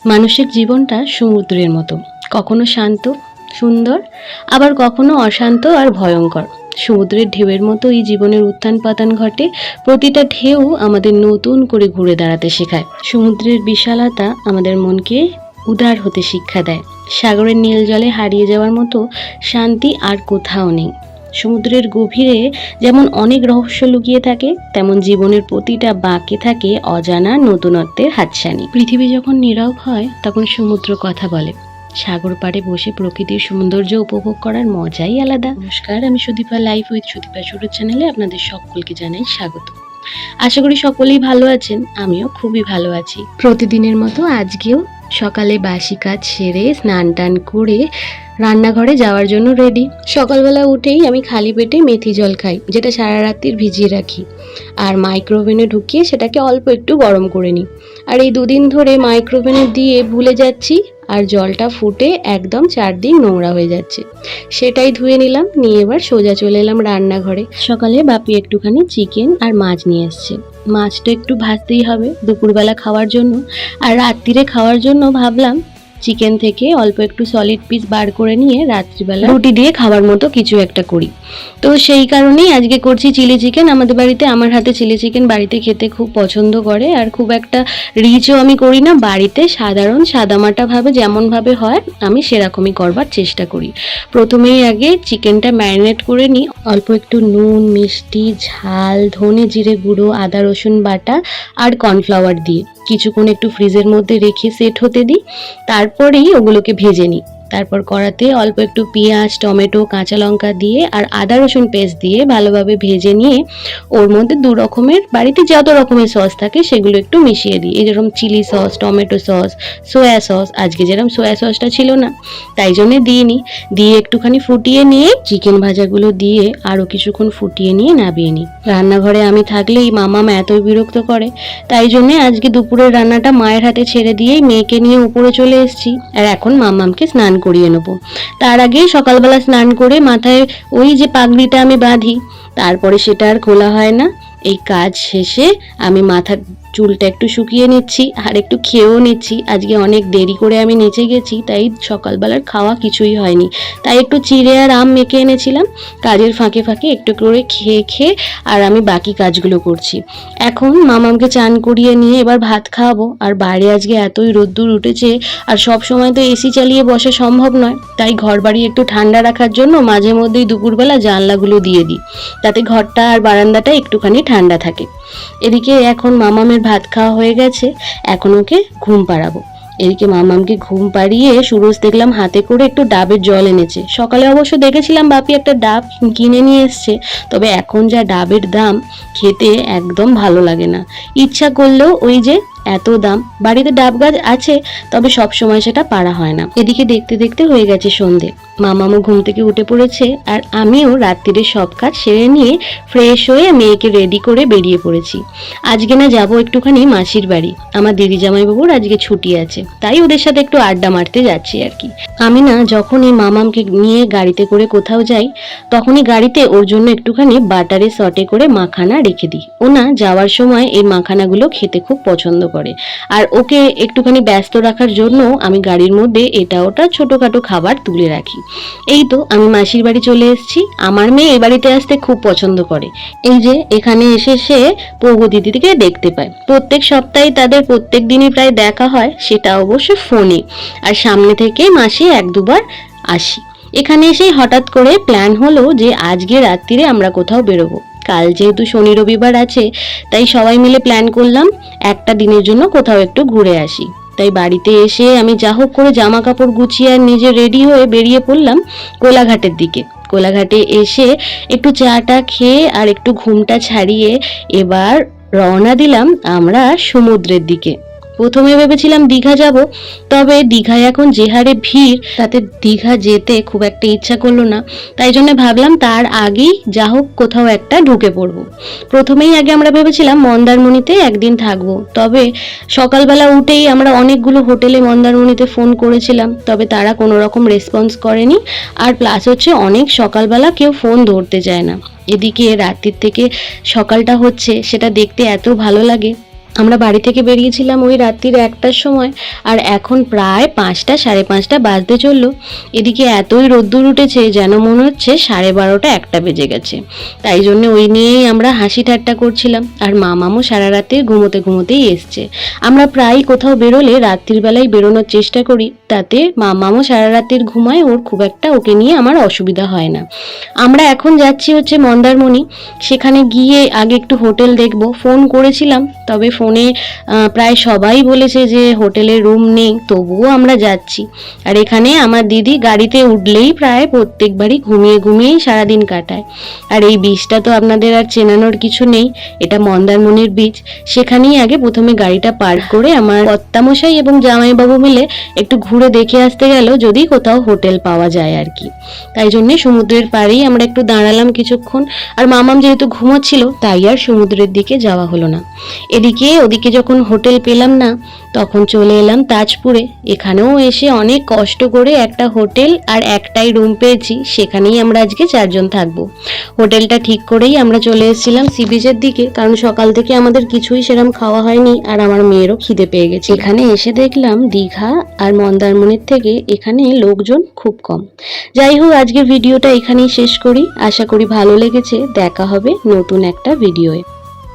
মানুষের জীবনটা সমুদ্রের মতো, কখনো শান্ত সুন্দর, আবার কখনো অশান্ত আর ভয়ঙ্কর। সমুদ্রের ঢেউয়ের মতো এই জীবনের উত্থান পতন ঘটে। প্রতিটা ঢেউ আমাদের নতুন করে ঘুরে দাঁড়াতে শেখায়। সমুদ্রের বিশালতা আমাদের মনকে উদার হতে শিক্ষা দেয়। সাগরের নীল জলে হারিয়ে যাওয়ার মতো শান্তি আর কোথাও নেই। সমুদ্রের গভীরে যেমন অনেক রহস্য লুকিয়ে থাকে, তেমন জীবনের প্রতিটা বাঁকে থাকে অজানা নতুনত্বের হাতছানি। পৃথিবী যখন নীরব হয় তখন সমুদ্র কথা বলে। সাগর পাড়ে বসে প্রকৃতির সৌন্দর্য উপভোগ করার মজাই আলাদা। নমস্কার, আমি সুদীপা, লাইফ উইথ সুদীপা শুরু চ্যানেলে আপনাদের সকলকে জানাই স্বাগত। আশা করি সকলেই ভালো আছেন, আমিও খুবই ভালো আছি। প্রতিদিনের মতো আজকেও সকালে বাসি কাজ সেরে স্নান টান করে রান্নাঘরে যাওয়ার জন্য রেডি। সকালবেলা উঠেই আমি খালি পেটে মেথি জল খাই, যেটা সারা রাত্রির ভিজিয়ে রাখি, আর মাইক্রোওভেনে ঢুকিয়ে সেটাকে অল্প একটু গরম করে নিই। আর এই দুদিন ধরে মাইক্রোওভেনে দিয়ে ভুলে যাচ্ছি, আর জলটা ফুটে একদম চারদিক নোংরা হয়ে যাচ্ছে। সেটাই ধুয়ে নিলাম, নিয়ে এবার সোজা চলে এলাম রান্নাঘরে। সকালে বাপি একটুখানি চিকেন আর মাছ নিয়ে এসছে। মাছটা একটু ভাজতেই হবে দুপুরবেলা খাওয়ার জন্য, আর রাত্রিরে খাওয়ার জন্য ভাবলাম চিকেন থেকে অল্প একটু সলিড পিস বার করে নিয়ে রাত্রিবেলা রুটি দিয়ে খাওয়ার মতো কিছু একটা করি। তো সেই কারণেই আজকে করছি চিলি চিকেন। আমাদের বাড়িতে আমার হাতে চিলি চিকেন বাড়িতে খেতে খুব পছন্দ করে, আর খুব একটা রিচও আমি করি না। বাড়িতে সাধারণ সাদামাটাভাবে যেমনভাবে হয় আমি সেরকমই করবার চেষ্টা করি। প্রথমেই আগে চিকেনটা ম্যারিনেট করে নিই অল্প একটু নুন, মিষ্টি, ঝাল, ধনে জিরে গুঁড়ো, আদা রসুন বাটা আর কর্নফ্লাওয়ার দিয়ে কিছুক্ষণ একটু ফ্রিজের মধ্যে রেখে সেট হতে দিই। তারপরেই ওগুলোকে ভেজে নিই। তারপর কড়াতে অল্প একটু পেঁয়াজ, টমেটো, কাঁচা লঙ্কা দিয়ে আর আদা রসুন পেস্ট দিয়ে ভালোভাবে ভেজে নিয়ে ওর মধ্যে দু রকমের বাড়িতে যত রকমের সস থাকে সেগুলো একটু মিশিয়ে দিই। এই যেরকম chilli sauce, tomato sauce, soya sauce. আজকে যেরকম সোয়া সসটা ছিল না, তাই জন্যে দিইনি। দিয়ে একটুখানি ফুটিয়ে নিয়ে চিকেন ভাজাগুলো দিয়ে আরও কিছুক্ষণ ফুটিয়ে নিয়ে নামিয়ে নিই। রান্নাঘরে আমি থাকলেই মামাম এতই বিরক্ত করে, তাই জন্যে আজকে দুপুরের রান্নাটা মায়ের হাতে ছেড়ে দিয়েই মেয়েকে নিয়ে উপরে চলে এসেছি। আর এখন মামামকে স্নান করিয়ে নেবো। তার আগে সকালবেলা স্নান করে মাথায় ওই যে পাগড়িটা আমি বাঁধি, তারপরে সেটা আর খোলা হয় না। এই কাজ শেষে আমি মাথার চুলটা একটু শুকিয়ে নিচ্ছি আর একটু খেয়েও নিচ্ছি। আজকে অনেক দেরি করে আমি নিচে গেছি, তাই সকালবেলার খাওয়া কিছুই হয়নি। তাই একটু চিড়ে আর আম মেখে এনেছিলাম। কাজের ফাঁকে ফাঁকে একটু করে খেয়ে আর আমি বাকি কাজগুলো করছি। এখন মামামকে চান করিয়ে নিয়ে এবার ভাত খাওয়াবো। আর বাইরে আজকে এতই রোদ্দুর উঠেছে, আর সব সময় তো এসি চালিয়ে বসা সম্ভব নয়, তাই ঘর বাড়ি একটু ঠান্ডা রাখার জন্য মাঝে মধ্যেই দুপুরবেলা জানলাগুলো দিয়ে দিই, তাতে ঘরটা আর বারান্দাটা একটুখানি ঠান্ডা থাকে। এদিকে এখন মামামের ভাত খাওয়া হয়ে গেছে, এখন ওকে ঘুম পাড়াবো। এদিকে মামামকে ঘুম পাড়িয়ে সুরজ দেখলাম হাতে করে একটু ডাবের জল এনেছে। সকালে অবশ্য দেখেছিলাম বাপি একটা ডাব কিনে নিয়ে এসছে, তবে এখন যা ডাবের দাম, খেতে একদম ভালো লাগে না। ইচ্ছা করলেও ওই যে এত দাম। বাড়িতে ডাব গাছ আছে, তবে সব সময় সেটা পাড়া হয় না। এদিকে দেখতে দেখতে হয়ে গেছে সন্ধে। মামামও ঘুম থেকে উঠে পড়েছে, আর আমিও রাত্রিরে সব কাজ সেরে নিয়ে ফ্রেশ হয়ে মেয়েকে রেডি করে বেরিয়ে পড়েছি। আজকে না যাবো একটুখানি মাসির বাড়ি। আমার দিদি জামাইবাবুর আজকে ছুটি আছে, তাই ওদের সাথে একটু আড্ডা মারতে যাচ্ছি আর কি। আমি না যখন এই মামামকে নিয়ে গাড়িতে করে কোথাও যাই, তখনই গাড়িতে ওর জন্য একটুখানি বাটারে সটে করে মাখানা রেখে দিই। ও না যাওয়ার সময় এই মাখানাগুলো খেতে খুব পছন্দ করে, আর ওকে একটুখানি ব্যস্ত রাখার জন্য আমি গাড়ির মধ্যে এটা ওটা ছোটখাটো খাবার তুলে রাখি। এই তো আমি মাসির বাড়ি চলে এসেছি। আমার মেয়ে এই বাড়িতে আসতে খুব পছন্দ করে। এই যে এখানে এসে সে পৌগো দিদিকে দেখতে পায়। প্রত্যেক সপ্তাহে তাদের প্রত্যেক দিনই প্রায় দেখা হয়, সেটা অবশ্য ফোনে। আর সামনে থেকে মাসে এক দুবার আসি। এখানে এসেই হঠাৎ করে প্ল্যান হলো যে আজকে রাত্রিরে আমরা কোথাও বেরোবো। কাল যেহেতু শনি রবিবার আছে, তাই সবাই মিলে প্ল্যান করলাম একটা দিনের জন্য কোথাও একটু ঘুরে আসি। তাই বাড়িতে এসে আমি যা হোক করে জামা কাপড় গুছিয়ে আর নিজে রেডি হয়ে বেরিয়ে পড়লাম কোলাঘাটের দিকে। কোলাঘাটে এসে একটু চাটা খেয়ে আর একটু ঘুমটা ছাড়িয়ে এবার রওনা দিলাম আমরা সমুদ্রের দিকে। প্রথমে ভেবেছিলাম দীঘা যাব, তবে দীঘায় এখন যে হারে ভিড়, তাতে দীঘা যেতে খুব একটা ইচ্ছা করলো না। তাই জন্য ভাবলাম তার আগেই যা হোক কোথাও একটা ঢুকে পড়বো। প্রথমেই আগে আমরা ভেবেছিলাম মন্দারমণিতে একদিন থাকবো, তবে সকালবেলা উঠেই আমরা অনেকগুলো হোটেলে মন্দারমণিতে ফোন করেছিলাম, তবে তারা কোনো রকম রেসপন্স করেনি। আর প্লাস হচ্ছে অনেক সকালবেলা কেউ ফোন ধরতে চায় না। এদিকে রাত্রির থেকে সকালটা হচ্ছে, সেটা দেখতে এত ভালো লাগে। আমরা বাড়ি থেকে বেরিয়েছিলাম ওই রাত্রির 1টার সময়, আর এখন প্রায় 5টা, 5:30 বাজতে চললো। এদিকে এতই রোদ্দুর উঠেছে যেন মনে হচ্ছে 12:30, 1টা বেজে গেছে। তাই জন্য ওই নিয়েই আমরা হাসি ঠাট্টা করছিলাম। আর মামামও সারা রাতে ঘুমোতেই এসছে। আমরা প্রায় কোথাও বেরোলে রাত্রির বেলায় বেরোনোর চেষ্টা করি, তাতে মামামও সারা রাতের ঘুমায়, ওর খুব একটা ওকে নিয়ে আমার অসুবিধা হয় না। আমরা এখন যাচ্ছি হচ্ছে মন্দারমণি। সেখানে গিয়ে আগে একটু হোটেল দেখবো। ফোন করেছিলাম, তবে ফোনে প্রায় সবাই বলেছে যে হোটেলে রুম নেই, তবুও আমরা যাচ্ছি। আর এখানে আমার দিদি গাড়িতে উঠলেই প্রায় প্রত্যেকবারই ঘুমিয়েই সারাদিন কাটায়। আর এই বীজটা তো আপনাদের আর চেনানোর কিছু নেই, এটা মন্দারমণির বীজ। সেখানেই আগে প্রথমে গাড়িটা পার্ক করে আমার কর্তামশাই এবং জামাইবাবু মিলে একটু ঘুরে দেখে আসতে গেল যদি কোথাও হোটেল পাওয়া যায় আর কি। তাই জন্যে সমুদ্রের পাড়েই আমরা একটু দাঁড়ালাম কিছুক্ষণ। আর মামাম যেহেতু ঘুমোচ্ছিল তাই আর সমুদ্রের দিকে যাওয়া হলো না। ওদিকে যখন হোটেল পেলাম না, তখন চলে এলাম তাজপুরে। এখানেও এসে অনেক কষ্ট করে একটা হোটেল আর একটাই রুম পেয়েছি, সেখানেই আমরা আজকে 4 জন থাকবো। হোটেলটা ঠিক করেই আমরা চলে এসেছিলাম সি বিচের দিকে, কারণ সকাল থেকে আমাদের কিছুই সেরকম খাওয়া হয়নি, আর আমার মেয়েরও খিদে পেয়ে গেছে। এখানে এসে দেখলাম দীঘা আর মন্দারমণির থেকে এখানে লোকজন খুব কম। যাই হোক, আজকের ভিডিওটা এখানেই শেষ করি। আশা করি ভালো লেগেছে। দেখা হবে নতুন একটা ভিডিওয়ে।